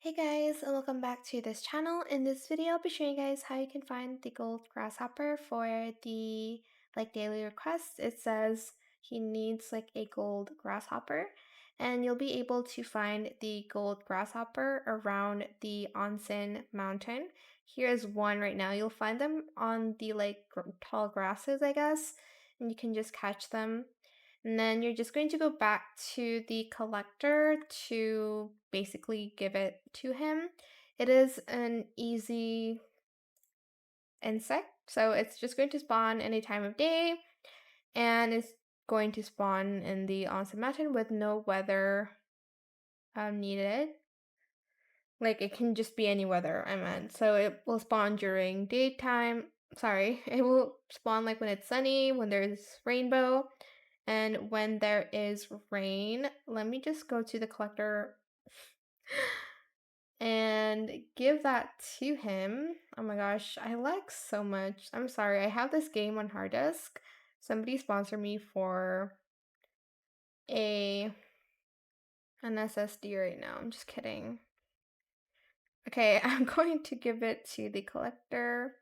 Hey guys, and welcome back to this channel. In this video, I'll be showing you guys how you can find the gold grasshopper for the daily requests. It says he needs a gold grasshopper, and you'll be able to find the gold grasshopper around the Onen Mountain. Here's one right now. You'll find them on the tall grasses, I guess, and you can just catch them. And then you're just going to go back to the collector to basically give it to him. It is an easy insect, so it's just going to spawn any time of day, and it's going to spawn in the onsen mountain with no weather needed. It can just be any weather, I meant. So it will spawn during daytime. Sorry, it will spawn when it's sunny, when there's rainbow, and when there is rain. Let me just go to the collector and give that to him. Oh my gosh, I like so much. I'm sorry, I have this game on hard disk. Somebody sponsor me for a an SSD right now. I'm just kidding. Okay, I'm going to give it to the collector.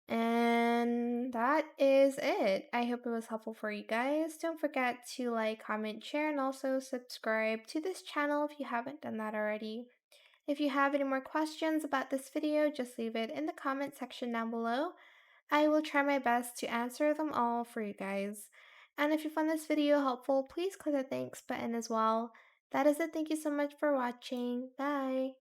And that is it. I hope it was helpful for you guys. Don't forget to like, comment, share, and also subscribe to this channel if you haven't done that already. If you have any more questions about this video, just leave it in the comment section down below. I will try my best to answer them all for you guys. And if you found this video helpful, please click the thanks button as well. That is it. Thank you so much for watching. Bye.